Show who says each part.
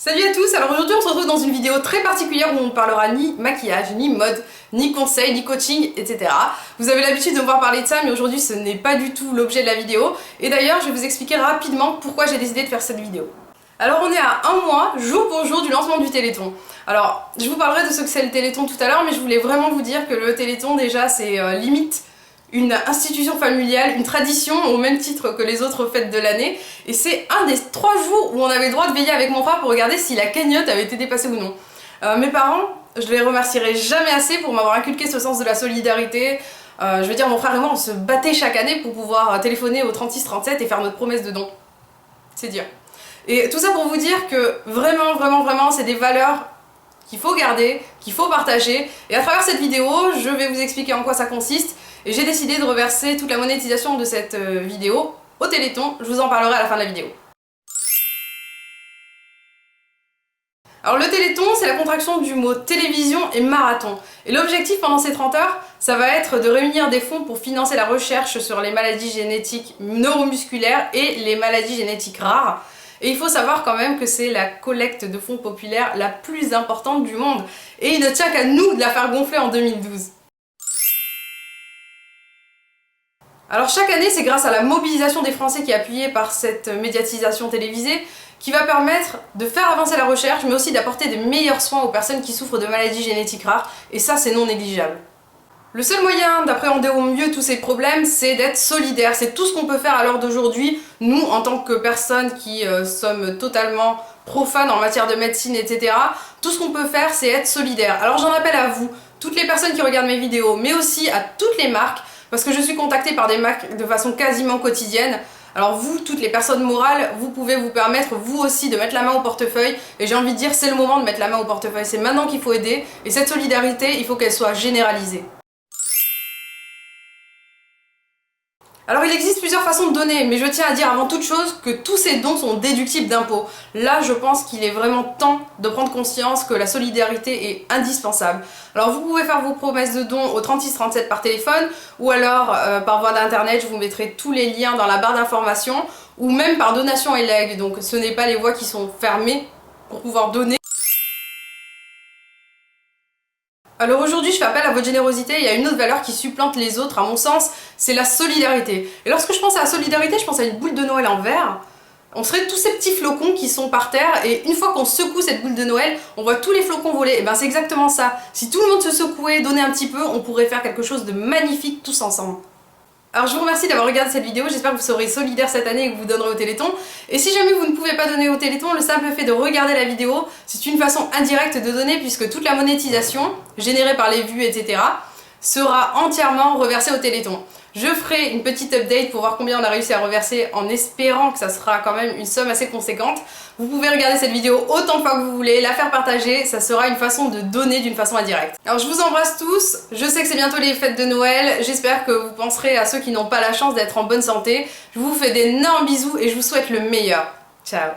Speaker 1: Salut à tous, alors aujourd'hui on se retrouve dans une vidéo très particulière où on ne parlera ni maquillage, ni mode, ni conseils, ni coaching, etc. Vous avez l'habitude de me voir parler de ça, mais aujourd'hui ce n'est pas du tout l'objet de la vidéo. Et d'ailleurs je vais vous expliquer rapidement pourquoi j'ai décidé de faire cette vidéo. Alors on est à un mois, jour pour jour, du lancement du Téléthon. Alors je vous parlerai de ce que c'est le Téléthon tout à l'heure, mais je voulais vraiment vous dire que le Téléthon déjà c'est limite une institution familiale, une tradition au même titre que les autres fêtes de l'année, et c'est un des 3 jours où on avait le droit de veiller avec mon frère pour regarder si la cagnotte avait été dépassée ou non. Mes parents, je les remercierai jamais assez pour m'avoir inculqué ce sens de la solidarité. Je veux dire, mon frère et moi on se battait chaque année pour pouvoir téléphoner au 3637 et faire notre promesse de don. C'est dire. Et tout ça pour vous dire que vraiment c'est des valeurs qu'il faut garder, qu'il faut partager, et à travers cette vidéo je vais vous expliquer en quoi ça consiste. Et j'ai décidé de reverser toute la monétisation de cette vidéo au Téléthon. Je vous en parlerai à la fin de la vidéo. Alors le Téléthon, c'est la contraction du mot télévision et marathon. Et l'objectif pendant ces 30 heures, ça va être de réunir des fonds pour financer la recherche sur les maladies génétiques neuromusculaires et les maladies génétiques rares. Et il faut savoir quand même que c'est la collecte de fonds populaires la plus importante du monde. Et il ne tient qu'à nous de la faire gonfler en 2012. Alors chaque année, c'est grâce à la mobilisation des Français qui est appuyée par cette médiatisation télévisée qui va permettre de faire avancer la recherche, mais aussi d'apporter des meilleurs soins aux personnes qui souffrent de maladies génétiques rares, et ça c'est non négligeable. Le seul moyen d'appréhender au mieux tous ces problèmes, c'est d'être solidaire. C'est tout ce qu'on peut faire à l'heure d'aujourd'hui, nous en tant que personnes qui sommes totalement profanes en matière de médecine, etc. Tout ce qu'on peut faire, c'est être solidaire. Alors j'en appelle à vous, toutes les personnes qui regardent mes vidéos, mais aussi à toutes les marques, parce que je suis contactée par des marques de façon quasiment quotidienne. Alors vous, toutes les personnes morales, vous pouvez vous permettre vous aussi de mettre la main au portefeuille. Et j'ai envie de dire, c'est le moment de mettre la main au portefeuille. C'est maintenant qu'il faut aider. Et cette solidarité, il faut qu'elle soit généralisée. Alors il existe plusieurs façons de donner, mais je tiens à dire avant toute chose que tous ces dons sont déductibles d'impôts. Là, je pense qu'il est vraiment temps de prendre conscience que la solidarité est indispensable. Alors vous pouvez faire vos promesses de dons au 3637 par téléphone, ou alors par voie d'internet, je vous mettrai tous les liens dans la barre d'information, ou même par donation et legs, donc ce n'est pas les voies qui sont fermées pour pouvoir donner. Alors aujourd'hui, je fais appel à votre générosité. Il y a une autre valeur qui supplante les autres, à mon sens, c'est la solidarité. Et lorsque je pense à la solidarité, je pense à une boule de Noël en verre. On serait tous ces petits flocons qui sont par terre, et une fois qu'on secoue cette boule de Noël, on voit tous les flocons voler. Et ben c'est exactement ça. Si tout le monde se secouait, donnait un petit peu, on pourrait faire quelque chose de magnifique tous ensemble. Alors je vous remercie d'avoir regardé cette vidéo, j'espère que vous serez solidaires cette année et que vous donnerez au Téléthon. Et si jamais vous ne pouvez pas donner au Téléthon, le simple fait de regarder la vidéo, c'est une façon indirecte de donner, puisque toute la monétisation, générée par les vues, etc., sera entièrement reversée au Téléthon. Je ferai une petite update pour voir combien on a réussi à reverser, en espérant que ça sera quand même une somme assez conséquente. Vous pouvez regarder cette vidéo autant de fois que vous voulez, la faire partager, ça sera une façon de donner d'une façon indirecte. Alors je vous embrasse tous, je sais que c'est bientôt les fêtes de Noël, j'espère que vous penserez à ceux qui n'ont pas la chance d'être en bonne santé. Je vous fais d'énormes bisous et je vous souhaite le meilleur. Ciao.